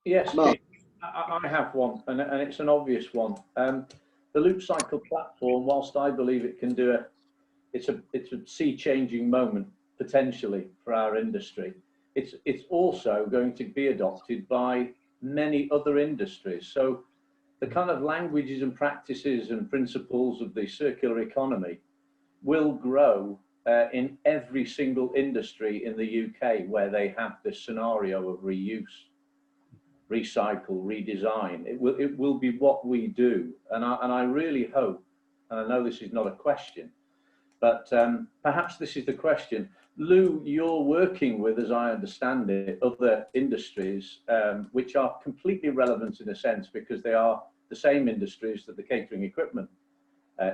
Yes, Mark. Keith, I have one, and it's an obvious one. The Loopcycle platform, whilst I believe it can do it's a sea-changing moment potentially for our industry. It's also going to be adopted by many other industries. So the kind of languages and practices and principles of the circular economy will grow in every single industry in the UK where they have this scenario of reuse, recycle, redesign. It will be what we do, and I really hope, and I know this is not a question, but perhaps this is the question. Lou, you're working with, as I understand it, other industries which are completely relevant in a sense because they are the same industries that the catering equipment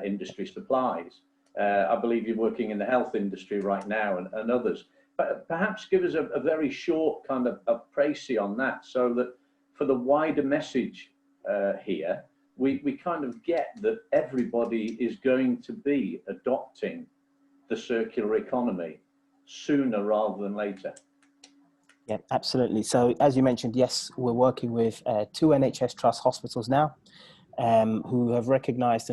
industry supplies. I believe you're working in the health industry right now and others. But perhaps give us a very short kind of a précis on that, so that for the wider message here, we kind of get that everybody is going to be adopting the circular economy sooner rather than later. Yeah, absolutely. So as you mentioned, yes, we're working with 2 NHS Trust hospitals now who have recognized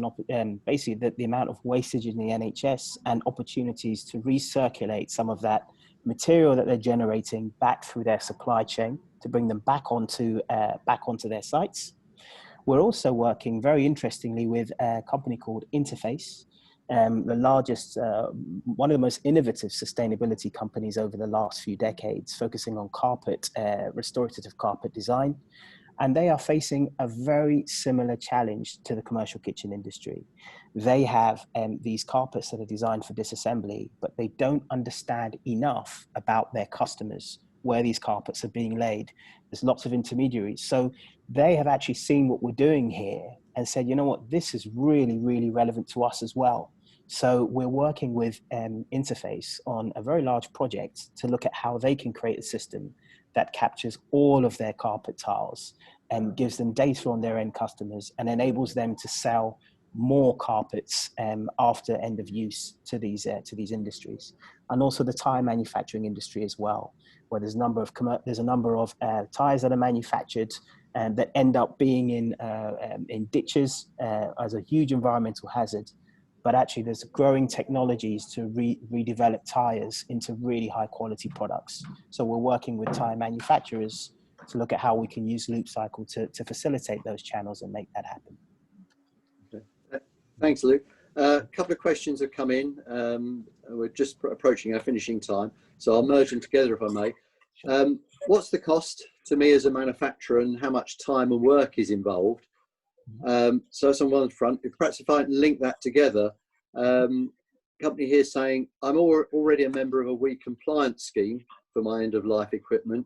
basically the amount of wastage in the NHS and opportunities to recirculate some of that material that they're generating back through their supply chain to bring them back onto their sites. We're also working very interestingly with a company called Interface, the largest, one of the most innovative sustainability companies over the last few decades, focusing on restorative carpet design. And they are facing a very similar challenge to the commercial kitchen industry. They have these carpets that are designed for disassembly, but they don't understand enough about their customers, where these carpets are being laid. There's lots of intermediaries. So they have actually seen what we're doing here and said, you know what, this is really, really relevant to us as well. So we're working with Interface on a very large project to look at how they can create a system that captures all of their carpet tiles and gives them data on their end customers and enables them to sell more carpets after end of use to these industries. And also the tire manufacturing industry as well, where there's a number of tires that are manufactured and that end up being in ditches as a huge environmental hazard. But actually there's growing technologies to redevelop tires into really high quality products. So we're working with tire manufacturers to look at how we can use Loopcycle to facilitate those channels and make that happen. Okay. Thanks, Lou. A couple of questions have come in. We're just approaching our finishing time, so I'll merge them together if I may. What's the cost to me as a manufacturer and how much time and work is involved? So that's on one front. Perhaps if I link that together, company here saying, I'm already a member of a WEEE compliance scheme for my end-of-life equipment.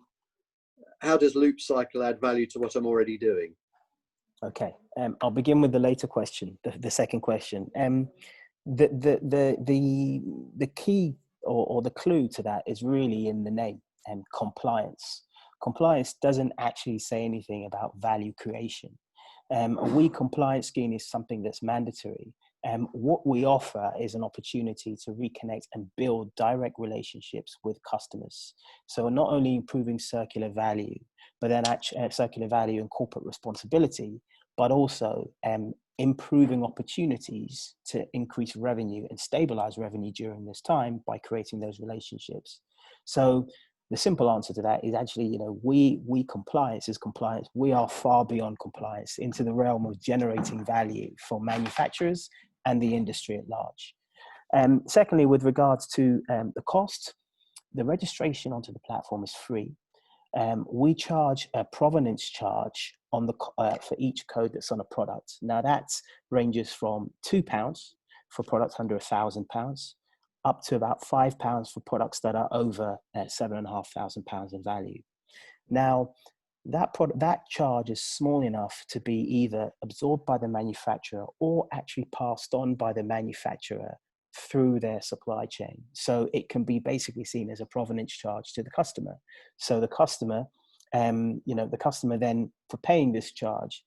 How does Loopcycle add value to what I'm already doing? Okay, I'll begin with the later question, the second question. The key or the clue to that is really in the name. compliance. Compliance doesn't actually say anything about value creation. A WE compliance scheme is something that's mandatory. What we offer is an opportunity to reconnect and build direct relationships with customers. So not only improving circular value, but then circular value and corporate responsibility, but also improving opportunities to increase revenue and stabilize revenue during this time by creating those relationships. So the simple answer to that is actually, you know, we compliance is compliance. We are far beyond compliance into the realm of generating value for manufacturers and the industry at large. Secondly, with regards to the cost, the registration onto the platform is free. We charge a provenance charge on the for each code that's on a product. Now that ranges from £2 for products under £1,000, up to about £5 for products that are over £7,500 in value. Now, that charge is small enough to be either absorbed by the manufacturer or actually passed on by the manufacturer through their supply chain. So it can be basically seen as a provenance charge to the customer. So the customer, the customer then, for paying this charge,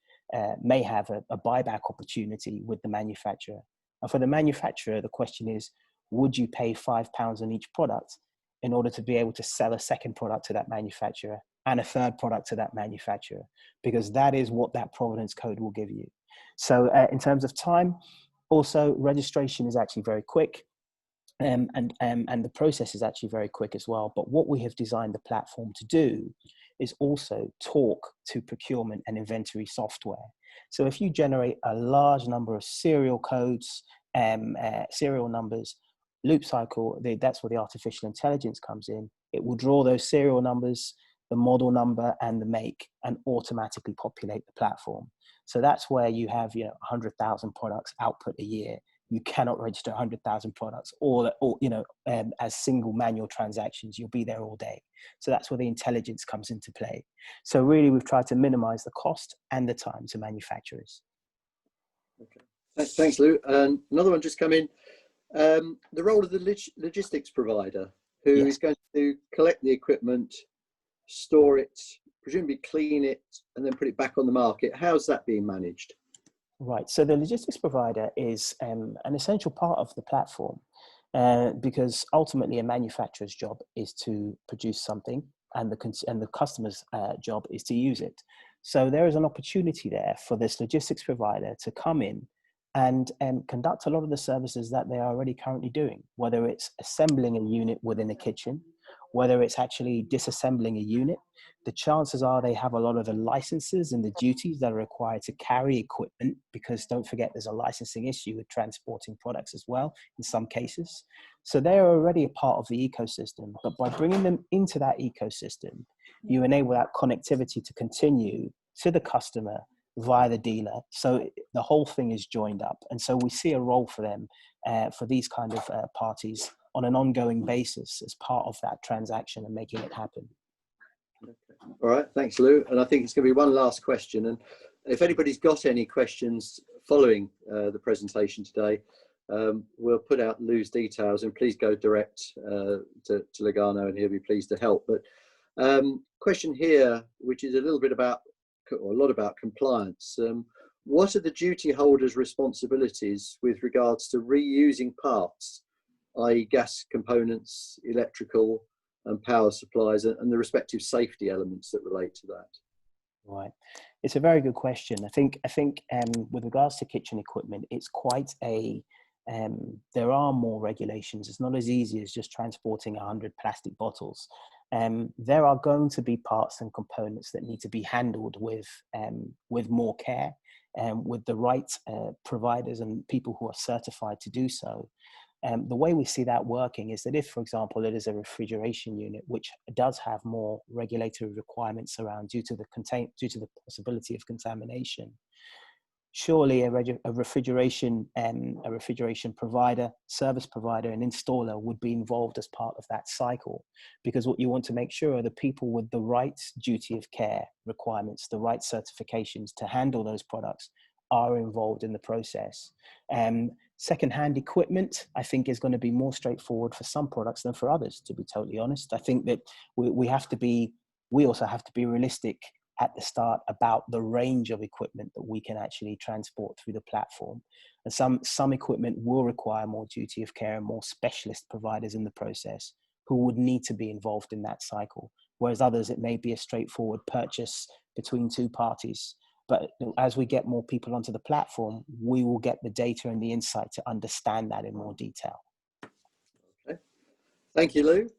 may have a buyback opportunity with the manufacturer. And for the manufacturer, the question is, would you pay £5 on each product in order to be able to sell a second product to that manufacturer and a third product to that manufacturer? Because that is what that provenance code will give you. So in terms of time, also registration is actually very quick, and the process is actually very quick as well. But what we have designed the platform to do is also talk to procurement and inventory software. So if you generate a large number of serial codes, serial numbers, Loopcycle, that's where the artificial intelligence comes in. It will draw those serial numbers, the model number and the make, and automatically populate the platform. So that's where you have 100,000 products output a year. You cannot register 100,000 products all as single manual transactions. You'll be there all day. So that's where the intelligence comes into play. So really, we've tried to minimize the cost and the time to manufacturers. Okay. Thanks, Lou. And another one just come in. The role of the logistics provider, who is going to collect the equipment, store it, presumably clean it, and then put it back on the market. How's that being managed? Right. So the logistics provider is an essential part of the platform because ultimately a manufacturer's job is to produce something, and the customer's job is to use it. So there is an opportunity there for this logistics provider to come in and conduct a lot of the services that they are already currently doing, whether it's assembling a unit within a kitchen, whether it's actually disassembling a unit. The chances are they have a lot of the licenses and the duties that are required to carry equipment, because don't forget there's a licensing issue with transporting products as well in some cases. So they're already a part of the ecosystem, but by bringing them into that ecosystem, you enable that connectivity to continue to the customer via the dealer. So the whole thing is joined up. And so we see a role for them, for these kind of parties on an ongoing basis as part of that transaction and making it happen. Okay. All right, thanks, Lou. And I think it's going to be one last question. And if anybody's got any questions following the presentation today, we'll put out Lou's details, and please go direct to Lugano, and he'll be pleased to help. But question here, which is a lot about compliance. What are the duty holders' responsibilities with regards to reusing parts, i.e. gas components, electrical and power supplies, and the respective safety elements that relate to that? Right. It's a very good question. I think with regards to kitchen equipment, it's quite there are more regulations. It's not as easy as just transporting 100 plastic bottles. There are going to be parts and components that need to be handled with more care, with the right providers and people who are certified to do so. The way we see that working is that if, for example, it is a refrigeration unit, which does have more regulatory requirements around due to the possibility of contamination, surely a refrigeration provider, service provider, and installer would be involved as part of that cycle, because what you want to make sure are the people with the right duty of care requirements, the right certifications to handle those products, are involved in the process. Second-hand equipment, I think, is going to be more straightforward for some products than for others, to be totally honest. I think that we also have to be realistic at the start about the range of equipment that we can actually transport through the platform. And some equipment will require more duty of care and more specialist providers in the process who would need to be involved in that cycle. Whereas others, it may be a straightforward purchase between two parties. But as we get more people onto the platform, we will get the data and the insight to understand that in more detail. Okay. Thank you, Lou.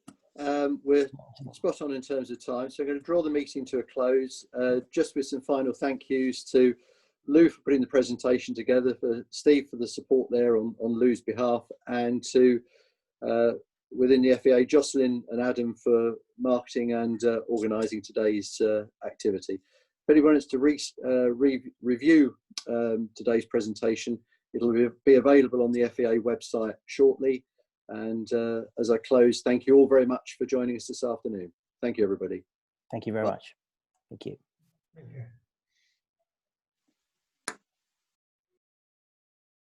We're spot on in terms of time, so I'm going to draw the meeting to a close, just with some final thank yous to Lou for putting the presentation together, for Steve for the support there on Lou's behalf, and to within the FEA, Jocelyn and Adam for marketing and organising today's activity. If anyone wants to review today's presentation, it'll be available on the FEA website shortly. And as I close, thank you all very much for joining us this afternoon. Thank you, everybody. Thank you very much. Thank you. Thank you.